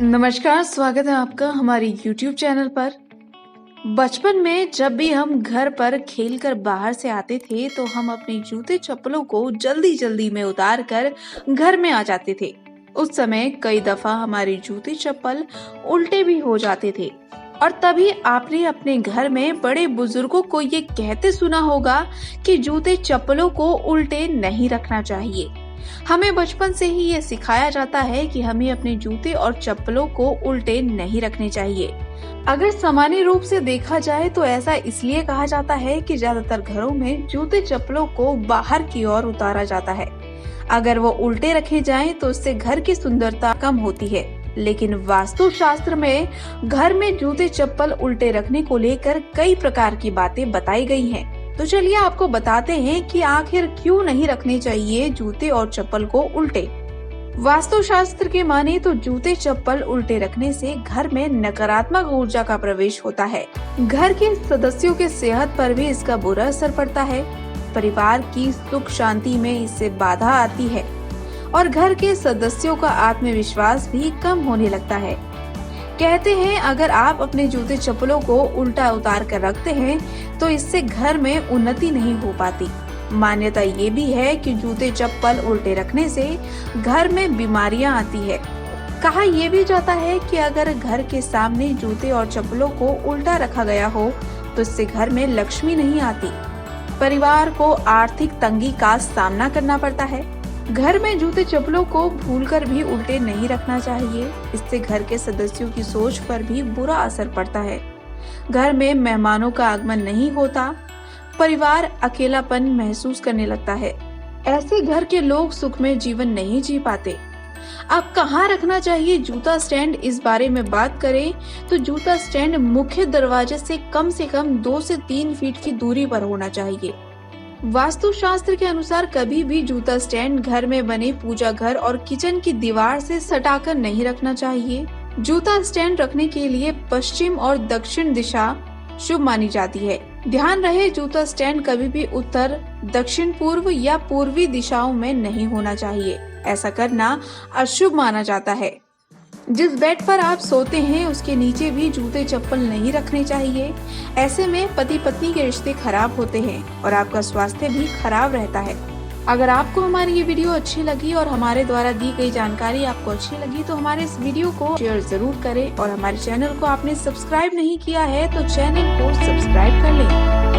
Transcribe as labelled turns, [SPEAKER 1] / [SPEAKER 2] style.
[SPEAKER 1] नमस्कार, स्वागत है आपका हमारे YouTube चैनल पर। बचपन में जब भी हम घर पर खेलकर बाहर से आते थे तो हम अपने जूते चप्पलों को जल्दी जल्दी में उतार कर घर में आ जाते थे। उस समय कई दफा हमारे जूते चप्पल उल्टे भी हो जाते थे और तभी आपने अपने घर में बड़े बुजुर्गों को ये कहते सुना होगा कि जूते चप्पलों को उल्टे नहीं रखना चाहिए। हमें बचपन से ही ये सिखाया जाता है कि हमें अपने जूते और चप्पलों को उल्टे नहीं रखने चाहिए। अगर सामान्य रूप से देखा जाए तो ऐसा इसलिए कहा जाता है कि ज्यादातर घरों में जूते चप्पलों को बाहर की ओर उतारा जाता है। अगर वो उल्टे रखे जाएं तो इससे घर की सुंदरता कम होती है। लेकिन वास्तुशास्त्र में घर में जूते चप्पल उल्टे रखने को लेकर कई प्रकार की बातें बताई गई हैं। तो चलिए आपको बताते हैं कि आखिर क्यों नहीं रखने चाहिए जूते और चप्पल को उल्टे। वास्तुशास्त्र के माने तो जूते चप्पल उल्टे रखने से घर में नकारात्मक ऊर्जा का प्रवेश होता है। घर के सदस्यों के सेहत पर भी इसका बुरा असर पड़ता है। परिवार की सुख शांति में इससे बाधा आती है और घर के सदस्यों का आत्मविश्वास भी कम होने लगता है। कहते हैं अगर आप अपने जूते चप्पलों को उल्टा उतार कर रखते हैं तो इससे घर में उन्नति नहीं हो पाती। मान्यता ये भी है कि जूते चप्पल उल्टे रखने से घर में बीमारियां आती है। कहा यह भी जाता है कि अगर घर के सामने जूते और चप्पलों को उल्टा रखा गया हो तो इससे घर में लक्ष्मी नहीं आती। परिवार को आर्थिक तंगी का सामना करना पड़ता है। घर में जूते चप्पलों को भूलकर भी उल्टे नहीं रखना चाहिए। इससे घर के सदस्यों की सोच पर भी बुरा असर पड़ता है। घर में मेहमानों का आगमन नहीं होता, परिवार अकेलापन महसूस करने लगता है। ऐसे घर के लोग सुख में जीवन नहीं जी पाते। अब कहाँ रखना चाहिए जूता स्टैंड, इस बारे में बात करें तो जूता स्टैंड मुख्य दरवाजे से कम 2 से 3 फीट की दूरी पर होना चाहिए। वास्तुशास्त्र के अनुसार कभी भी जूता स्टैंड घर में बने पूजा घर और किचन की दीवार से सटाकर नहीं रखना चाहिए। जूता स्टैंड रखने के लिए पश्चिम और दक्षिण दिशा शुभ मानी जाती है। ध्यान रहे जूता स्टैंड कभी भी उत्तर, दक्षिण पूर्व या पूर्वी दिशाओं में नहीं होना चाहिए। ऐसा करना अशुभ माना जाता है। जिस बेड पर आप सोते हैं उसके नीचे भी जूते चप्पल नहीं रखने चाहिए। ऐसे में पति पत्नी के रिश्ते खराब होते हैं और आपका स्वास्थ्य भी खराब रहता है। अगर आपको हमारी ये वीडियो अच्छी लगी और हमारे द्वारा दी गई जानकारी आपको अच्छी लगी तो हमारे इस वीडियो को शेयर जरूर करें और हमारे चैनल को आपने सब्सक्राइब नहीं किया है तो चैनल को सब्सक्राइब कर लें।